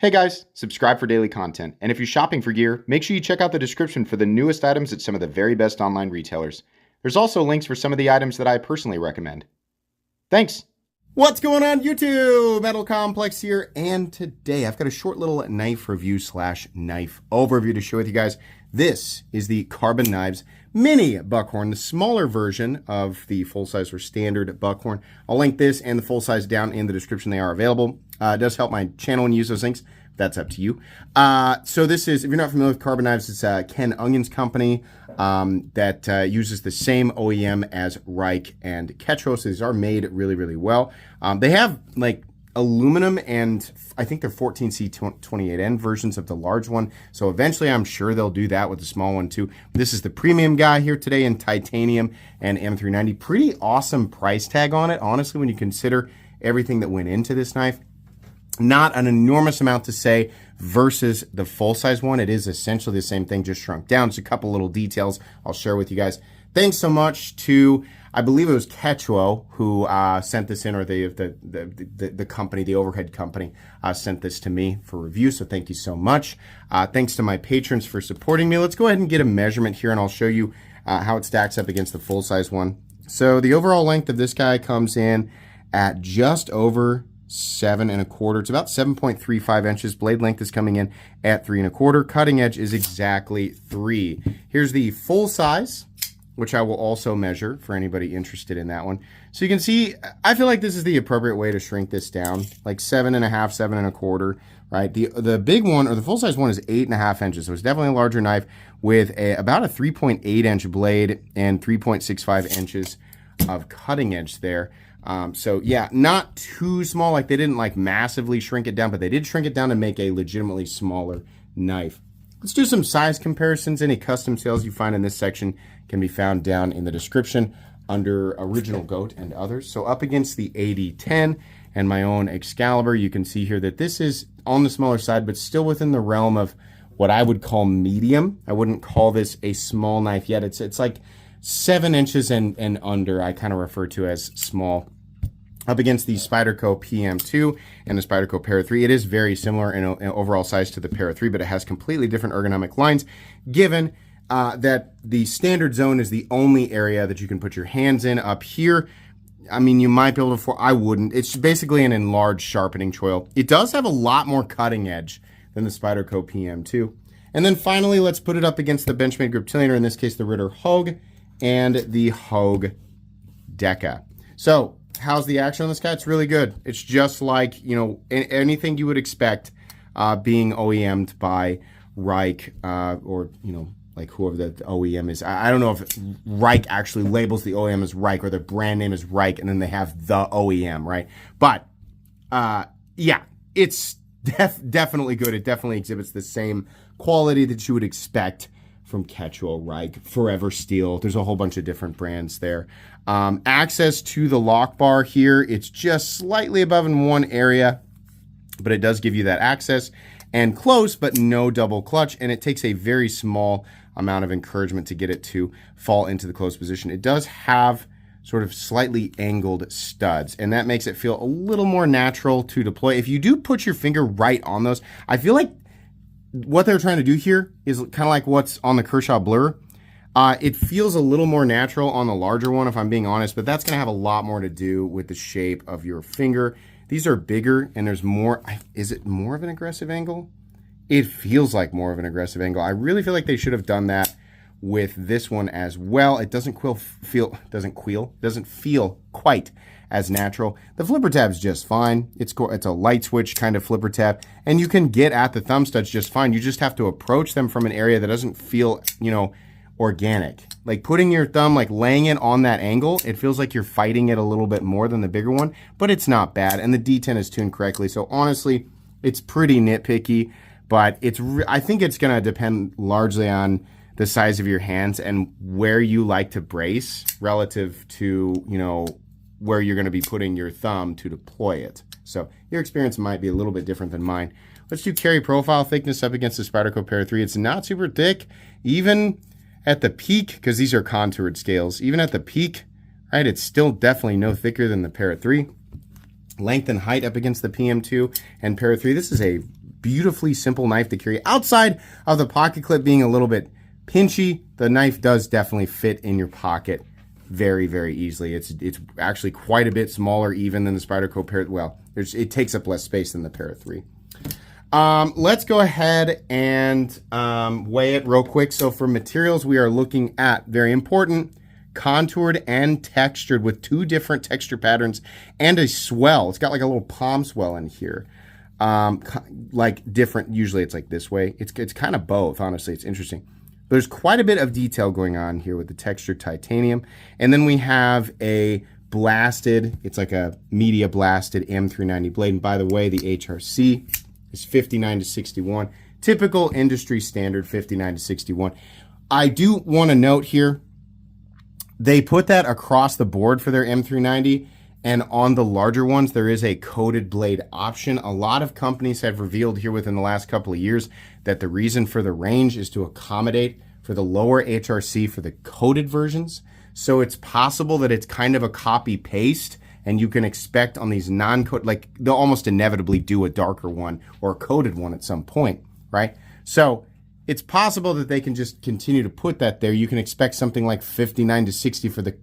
Hey guys, subscribe for daily content. And if you're shopping for gear, make sure you check out the description for the newest items at some of the very best online retailers. There's also links for some of the items that I personally recommend. Thanks! What's going on YouTube? Metal Complex here, and today I've got a short little knife review / knife overview to share with you guys. This is the Karbon Knives Mini Buckhorn, the smaller version of the full-size or standard Buckhorn. I'll link this and the full-size down in the description. They are available. It does help my channel when you use those links. That's up to you. So this is, if you're not familiar with Karbon Knives, it's Ken Union's company that uses the same OEM as Reich and Ketro. So these are made really, really well. They have like aluminum and I think they're 14C28N versions of the large one. So eventually I'm sure they'll do that with the small one too. This is the premium guy here today in titanium and M390. Pretty awesome price tag on it, honestly, when you consider everything that went into this knife. Not an enormous amount to say versus the full-size one. It is essentially the same thing, just shrunk down. Just a couple little details I'll share with you guys. Thanks so much to, I believe it was Ketro who sent this in, or the company, the overhead company, sent this to me for review. So thank you so much. Thanks to my patrons for supporting me. Let's go ahead and get a measurement here, and I'll show you how it stacks up against the full-size one. So the overall length of this guy comes in at just over 7 1/4. It's about 7.35 inches. Blade length is coming in at 3 1/4. Cutting edge is exactly 3. Here's the full size, which I will also measure for anybody interested in that one. So you can see, I feel like this is the appropriate way to shrink this down, like 7 1/2, 7 1/4, right? The big one, or the full size one, is 8 1/2 inches. So it's definitely a larger knife with about a 3.8 inch blade and 3.65 inches of cutting edge there. So yeah, not too small. Like they didn't like massively shrink it down, but they did shrink it down to make a legitimately smaller knife. Let's do some size comparisons. Any custom sales you find in this section can be found down in the description under Original Goat and others. So up against the 8010 and my own Excalibur, you can see here that this is on the smaller side, but still within the realm of what I would call medium. I wouldn't call this a small knife yet. It's like 7 inches and under, I kind of refer to as small. Up against the Spyderco PM2 and the Spyderco Para 3, it is very similar in overall size to the Para 3, but it has completely different ergonomic lines, given that the standard zone is the only area that you can put your hands in. Up here, I mean, you might be able to, I wouldn't. It's basically an enlarged sharpening choil. It does have a lot more cutting edge than the Spyderco PM2. And then finally, let's put it up against the Benchmade Grip Tillionaire, in this case, the Ritter Hogue and the Hogue Deca. So, how's the action on this guy? It's really good. It's just like, you know, anything you would expect being OEM'd by Reich or, you know, like whoever the OEM is. I don't know if Reich actually labels the OEM as Reich or their brand name is Reich and then they have the OEM, right? But, yeah, it's definitely good. It definitely exhibits the same quality that you would expect from Ketro, Reich, Forever Steel. There's a whole bunch of different brands there. Access to the lock bar here, it's just slightly above in one area, but it does give you that access, and close, but no double clutch, and it takes a very small amount of encouragement to get it to fall into the closed position. It does have sort of slightly angled studs, and that makes it feel a little more natural to deploy. If you do put your finger right on those, I feel like what they're trying to do here is kind of like what's on the Kershaw Blur. It feels a little more natural on the larger one, if I'm being honest, but that's going to have a lot more to do with the shape of your finger. These are bigger, and there's more. Is it more of an aggressive angle? It feels like more of an aggressive angle. I really feel like they should have done that with this one as well. It doesn't feel quite as natural. The flipper tab's just fine. It's a light switch kind of flipper tab, and you can get at the thumb studs just fine. You just have to approach them from an area that doesn't feel, you know, organic. Like putting your thumb, like laying it on that angle, it feels like you're fighting it a little bit more than the bigger one, but it's not bad, and the D10 is tuned correctly. So honestly, it's pretty nitpicky, but I think it's gonna depend largely on the size of your hands and where you like to brace relative to, you know, where you're going to be putting your thumb to deploy it. So your experience might be a little bit different than mine. Let's do carry profile thickness up against the Spyderco Para 3. It's not super thick, even at the peak, because these are contoured scales. Even at the peak, right, it's still definitely no thicker than the Para 3. Length and height up against the PM2 and Para 3. This is a beautifully simple knife to carry. Outside of the pocket clip being a little bit pinchy, the knife does definitely fit in your pocket very, very easily. It's actually quite a bit smaller even than the Spyderco Para. Well, it takes up less space than the Para 3. Let's go ahead and weigh it real quick. So for materials, we are looking at, very important, contoured and textured with 2 different texture patterns and a swell. It's got like a little palm swell in here. Like different, usually it's like this way. It's kind of both, honestly. It's interesting. There's quite a bit of detail going on here with the textured titanium. And then we have a blasted, it's like a media blasted M390 blade. And by the way, the HRC is 59 to 61. Typical industry standard 59 to 61. I do want to note here, they put that across the board for their M390. And on the larger ones, there is a coated blade option. A lot of companies have revealed here within the last couple of years that the reason for the range is to accommodate for the lower HRC for the coated versions. So it's possible that it's kind of a copy paste, and you can expect on these non-coated, like they'll almost inevitably do a darker one or a coated one at some point, right? So it's possible that they can just continue to put that there. You can expect something like 59 to 60 for the,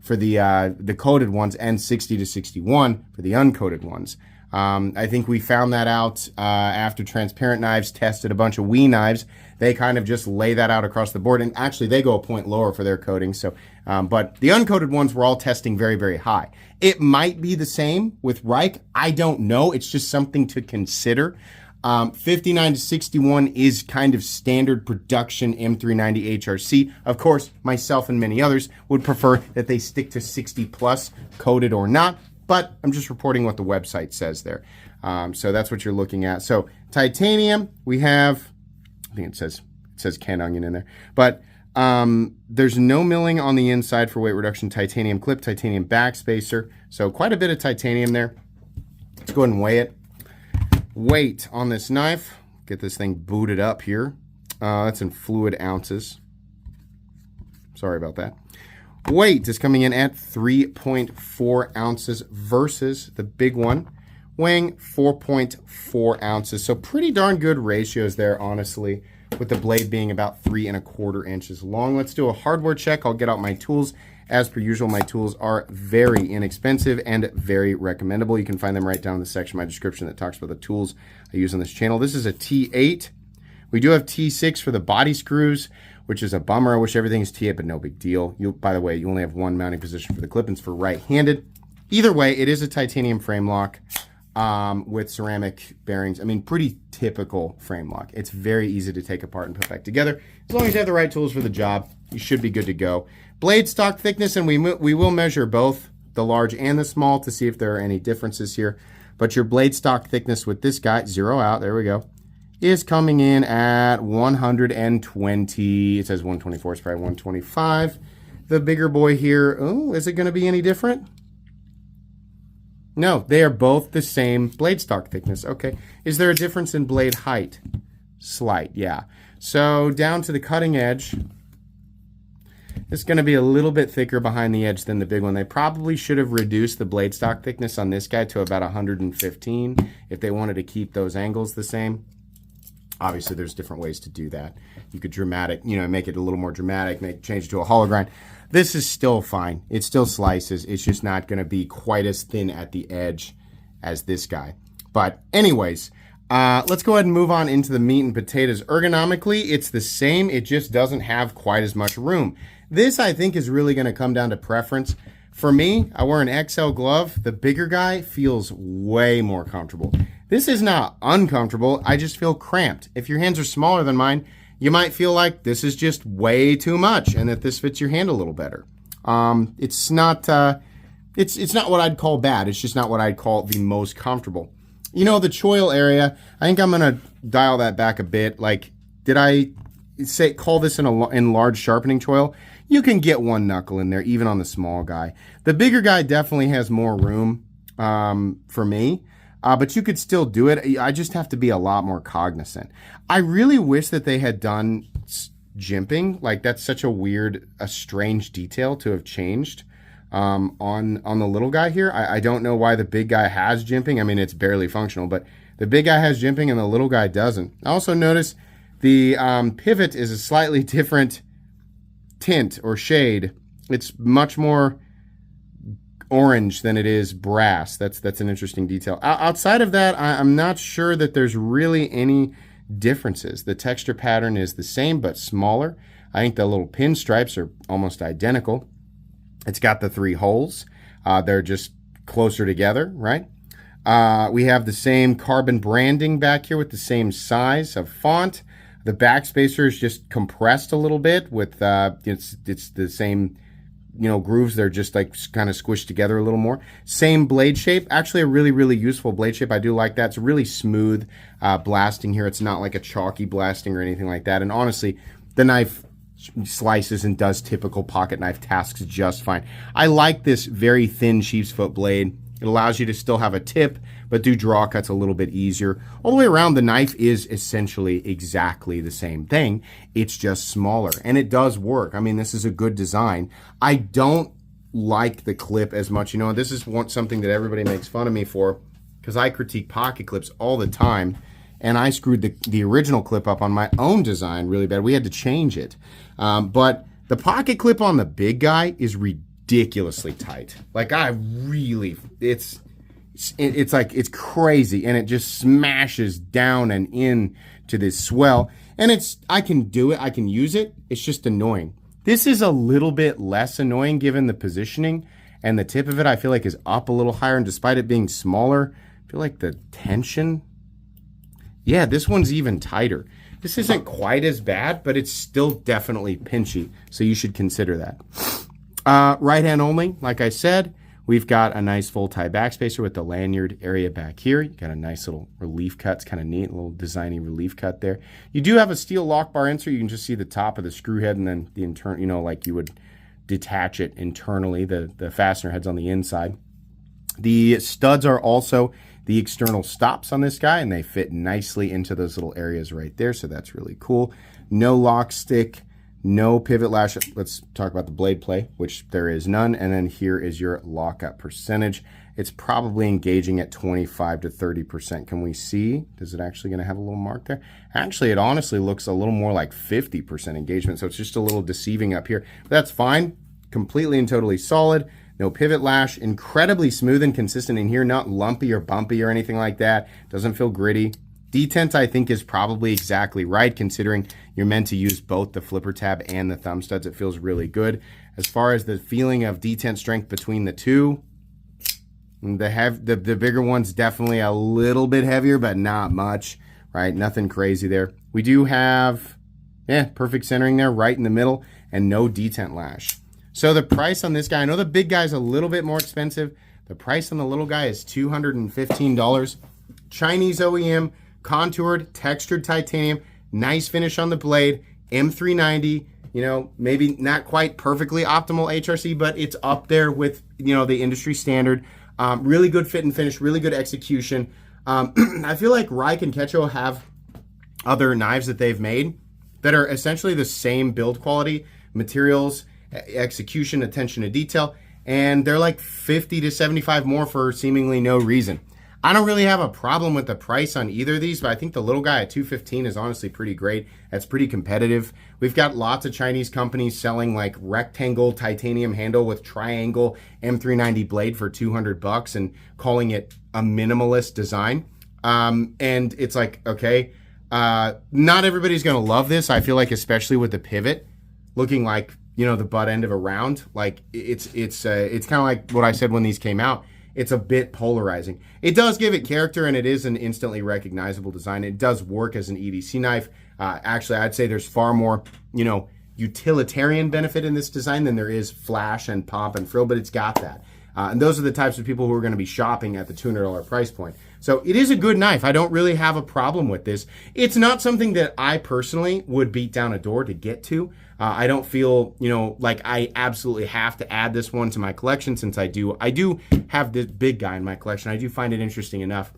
for the coated ones, and 60 to 61 for the uncoated ones. I think we found that out after Transparent Knives tested a bunch of Wii knives. They kind of just lay that out across the board, and actually they go a point lower for their coating. So, but the uncoated ones were all testing very, very high. It might be the same with Reich. I don't know. It's just something to consider. 59 to 61 is kind of standard production M390 HRC. Of course, myself and many others would prefer that they stick to 60 plus, coated or not, but I'm just reporting what the website says there. So that's what you're looking at. So titanium, we have, I think it says canned onion in there, but there's no milling on the inside for weight reduction. Titanium clip, titanium backspacer. So quite a bit of titanium there. Let's go ahead and weigh it. Weight on this knife, get this thing booted up here. That's in fluid ounces. Sorry about that. Weight is coming in at 3.4 ounces versus the big one weighing 4.4 ounces. So pretty darn good ratios there, honestly, with the blade being about 3¼ inches long. Let's do a hardware check. I'll get out my tools. As per usual, my tools are very inexpensive and very recommendable. You can find them right down in the section of my description that talks about the tools I use on this channel. This is a T8. We do have T6 for the body screws, which is a bummer. I wish everything is T8, but no big deal. By the way, you only have one mounting position for the clip-ins for right-handed. Either way, it is a titanium frame lock with ceramic bearings. I mean, pretty typical frame lock. It's very easy to take apart and put back together. As long as you have the right tools for the job, you should be good to go. Blade stock thickness, and we will measure both the large and the small to see if there are any differences here. But your blade stock thickness with this guy, zero out, there we go, is coming in at 120. It says 124, it's probably 125. The bigger boy here, oh, is it going to be any different? No, they are both the same blade stock thickness. Okay. Is there a difference in blade height? Slight, yeah. So down to the cutting edge, it's going to be a little bit thicker behind the edge than the big one. They probably should have reduced the blade stock thickness on this guy to about 115 if they wanted to keep those angles the same. Obviously, there's different ways to do that. You could make it a little more dramatic, change it to a hollow grind. This is still fine. It still slices. It's just not going to be quite as thin at the edge as this guy. But anyways, let's go ahead and move on into the meat and potatoes. Ergonomically, it's the same. It just doesn't have quite as much room. This, I think, is really going to come down to preference. For me, I wear an XL glove. The bigger guy feels way more comfortable. This is not uncomfortable. I just feel cramped. If your hands are smaller than mine, you might feel like this is just way too much and that this fits your hand a little better. It's not what I'd call bad. It's just not what I'd call the most comfortable. The choil area, I think I'm going to dial that back a bit. Like, did I call this an enlarged sharpening choil? You can get one knuckle in there, even on the small guy. The bigger guy definitely has more room for me. But you could still do it. I just have to be a lot more cognizant. I really wish that they had done jimping. Like, that's such a strange detail to have changed on the little guy here. I don't know why the big guy has jimping. I mean, it's barely functional, but The big guy has jimping and the little guy doesn't. I also notice the pivot is a slightly different tint or shade. It's much more orange than it is brass. That's an interesting detail. Outside of that, I'm not sure that there's really any differences. The texture pattern is the same but smaller. I think the little pinstripes are almost identical. It's got the 3 holes. They're just closer together, right? We have the same Karbon branding back here with the same size of font. The backspacer is just compressed a little bit with it's the same, grooves. They're just like kind of squished together a little more. Same blade shape. Actually a really, really useful blade shape. I do like that. It's really smooth blasting here. It's not like a chalky blasting or anything like that. And honestly, the knife slices and does typical pocket knife tasks just fine. I like this very thin sheep's foot blade. It allows you to still have a tip, but do draw cuts a little bit easier. All the way around, the knife is essentially exactly the same thing. It's just smaller, and it does work. I mean, this is a good design. I don't like the clip as much. This is something that everybody makes fun of me for, because I critique pocket clips all the time, and I screwed the original clip up on my own design really bad. We had to change it. But the pocket clip on the big guy is ridiculously tight. Like it's crazy, and it just smashes down and in to this swell. And I can do it, I can use it. It's just annoying. This is a little bit less annoying given the positioning, and the tip of it I feel like is up a little higher, and despite it being smaller, I feel like the tension, yeah, this one's even tighter. This isn't quite as bad, but it's still definitely pinchy, so you should consider that. Right hand only, like I said. We've got a nice full tie backspacer with the lanyard area back here. You got a nice little relief cut. It's kind of neat, a little designy relief cut there. You do have a steel lock bar insert. You can just see the top of the screw head and then the internal, like you would detach it internally. The fastener head's on the inside. The studs are also the external stops on this guy, and they fit nicely into those little areas right there, so that's really cool. No lock stick. No pivot lash. Let's talk about the blade play, which there is none. And then here is your lockup percentage. It's probably engaging at 25 to 30%. Can we see? Is it actually going to have a little mark there? Actually, it honestly looks a little more like 50% engagement. So it's just a little deceiving up here. But that's fine. Completely and totally solid. No pivot lash. Incredibly smooth and consistent in here. Not lumpy or bumpy or anything like that. Doesn't feel gritty. Detent, I think, is probably exactly right, considering you're meant to use both the flipper tab and the thumb studs. It feels really good. As far as the feeling of detent strength between the two, the bigger one's definitely a little bit heavier, but not much, right? Nothing crazy there. We do have, perfect centering there, right in the middle, and no detent lash. So the price on this guy, I know the big guy's a little bit more expensive. The price on the little guy is $215. Chinese OEM, contoured, textured titanium, nice finish on the blade, M390, maybe not quite perfectly optimal HRC, but it's up there with, the industry standard. Really good fit and finish, really good execution. I feel like Reich and Ketcho have other knives that they've made that are essentially the same build quality, materials, execution, attention to detail, and they're like 50 to 75 more for seemingly no reason. I don't really have a problem with the price on either of these, but I think the little guy at $215 is honestly pretty great. That's pretty competitive. We've got lots of Chinese companies selling like rectangle titanium handle with triangle M390 blade for $200 and calling it a minimalist design. And it's like, okay, not everybody's going to love this. I feel like, especially with the pivot looking like, the butt end of a round, like it's kind of like what I said when these came out. It's a bit polarizing. It does give it character, and it is an instantly recognizable design. It does work as an EDC knife. Actually, I'd say there's far more, utilitarian benefit in this design than there is flash and pop and frill, but it's got that. And those are the types of people who are going to be shopping at the $200 price point. So it is a good knife. I don't really have a problem with this. It's not something that I personally would beat down a door to get to. I don't feel, like I absolutely have to add this one to my collection, since I do have this big guy in my collection. I do find it interesting enough.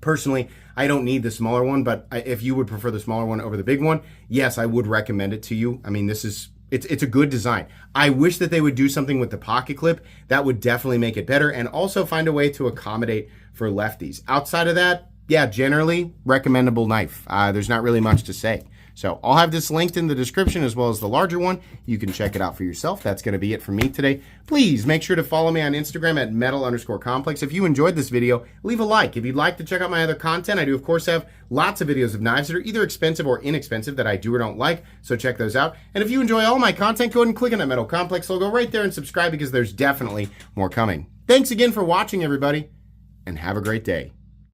Personally, I don't need the smaller one, but if you would prefer the smaller one over the big one, yes, I would recommend it to you. I mean, it's a good design. I wish that they would do something with the pocket clip. That would definitely make it better, and also find a way to accommodate for lefties. Outside of that, yeah, generally recommendable knife. There's not really much to say. So I'll have this linked in the description as well as the larger one. You can check it out for yourself. That's going to be it for me today. Please make sure to follow me on Instagram at metal_complex. If you enjoyed this video, leave a like. If you'd like to check out my other content, I do of course have lots of videos of knives that are either expensive or inexpensive that I do or don't like. So check those out. And if you enjoy all my content, go ahead and click on that Metal Complex logo right there and subscribe because there's definitely more coming. Thanks again for watching, everybody, and have a great day.